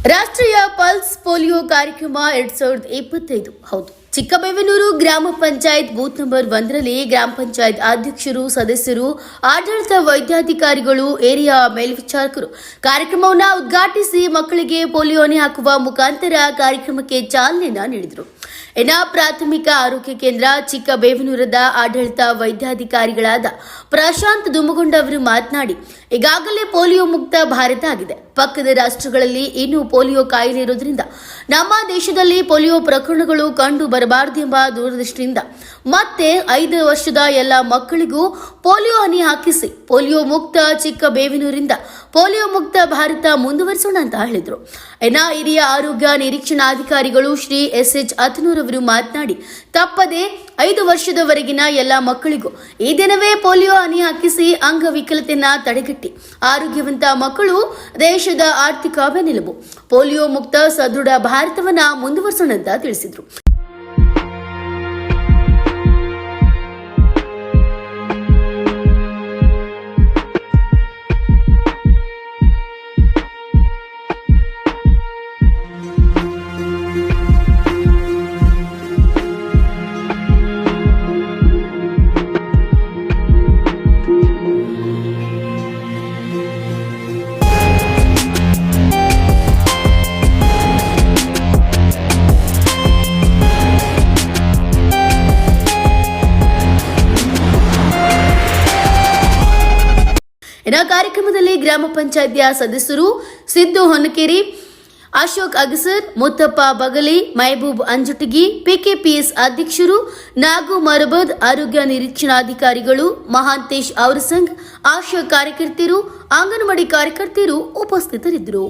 ರಾಷ್ಟ್ರೀಯ pulse polio ಕಾರ್ಯಕ್ರಮ 2025 ಹೌದು. ಚಿಕ್ಕಬೇವನೂರು ಗ್ರಾಮ ಪಂಚಾಯತ್ ಬೂತ್ ನಂಬರ್ 1ರಲ್ಲಿ ಗ್ರಾಮ ಪಂಚಾಯತ್ ಅಧ್ಯಕ್ಷರು, ಸದಸ್ಯರು, ಆಡಳಿತ ವೈದ್ಯಾಧಿಕಾರಿಗಳು, ಏರಿಯಾ ಮೇಲ್ವಿಚಾರಕರು ಕಾರ್ಯಕ್ರಮವನ್ನು ಉದ್ಘಾಟಿಸಿ ಮಕ್ಕಳಿಗೆ ಪೋಲಿಯೋ ಹನಿ ಹಾಕುವ ಮುಖಾಂತರ ಕಾರ್ಯಕ್ರಮಕ್ಕೆ ಚಾಲನೆ ನೀಡಿದರು. ಪ್ರಾಥಮಿಕ ಆರೋಗ್ಯ ಕೇಂದ್ರ ಚಿಕ್ಕಬೇವನೂರದ ಆಡಳಿತ ವೈದ್ಯಾಧಿಕಾರಿಗಳಾದ ಪ್ರಶಾಂತ್ ದುಮ್ಮಗೊಂಡ ಅವರು ಮಾತನಾಡಿ, ಈಗಾಗಲೇ ಪೋಲಿಯೋ ಮುಕ್ತ ಭಾರತ ಆಗಿದೆ. ಪಕ್ಕದ ರಾಷ್ಟ್ರಗಳಲ್ಲಿ ಇನ್ನೂ ಪೋಲಿಯೋ ಕಾಯಿಲೆ ಇರೋದ್ರಿಂದ ನಮ್ಮ ದೇಶದಲ್ಲಿ ಪೋಲಿಯೋ ಪ್ರಕರಣಗಳು ಕಂಡು ಬರಬಾರದು ಎಂಬ ದೂರದೃಷ್ಟಿಯಿಂದ ಮತ್ತೆ 5 ವರ್ಷದ ಎಲ್ಲ ಮಕ್ಕಳಿಗೂ ಪೋಲಿಯೋ ಹನಿ ಹಾಕಿಸಿ ಪೋಲಿಯೋ ಮುಕ್ತ ಚಿಕ್ಕಬೇವನೂರಿಂದ ಪೋಲಿಯೋ ಮುಕ್ತ ಭಾರತ ಮುಂದುವರಿಸೋಣ ಅಂತ ಹೇಳಿದರು. ಹಿರಿಯ ಆರೋಗ್ಯ ನಿರೀಕ್ಷಣಾಧಿಕಾರಿಗಳು ಶ್ರೀ SH ಅತನೂರ್ ಅವರು ಮಾತನಾಡಿ, ತಪ್ಪದೆ 5 ವರ್ಷದವರೆಗಿನ ಎಲ್ಲ ಮಕ್ಕಳಿಗೂ ಈ ದಿನವೇ ಪೋಲಿಯೋ ಹನಿ ಹಾಕಿಸಿ ಅಂಗವಿಕಲತೆಯನ್ನ ತಡೆಗಟ್ಟಿ ಆರೋಗ್ಯವಂತ ಮಕ್ಕಳು ದೇಶದ ಆರ್ಥಿಕ ಬೆನ್ನೆಲುಬು. ಪೋಲಿಯೋ ಮುಕ್ತ ಸದೃಢ ಭಾರತವನ್ನ ಮುಂದುವರಿಸೋಣ ಅಂತ ತಿಳಿಸಿದರು. ಕಾರ್ಯಕ್ರಮದಲ್ಲಿ ಗ್ರಾಮ ಪಂಚಾಯತಿಯ ಸದಸ್ಯರು ಸಿದ್ದು ಹೊನ್ನಕೇರಿ, ಅಶೋಕ್ ಅಗಸರ್, ಮುತ್ತಪ್ಪ ಬಗಲಿ, ಮಹಬೂಬ್ ಅಂಜುಟಗಿ, PKPS ಅಧ್ಯಕ್ಷರು ನಾಗು ಮರಬದ್, ಆರೋಗ್ಯ ನಿರೀಕ್ಷಣಾಧಿಕಾರಿಗಳು ಮಹಾಂತೇಶ್ ಔರಸಂಗ್, ಆಶಾ ಕಾರ್ಯಕರ್ತರು, ಅಂಗನವಾಡಿ ಕಾರ್ಯಕರ್ತರು ಉಪಸ್ಥಿತರಿದ್ದರು.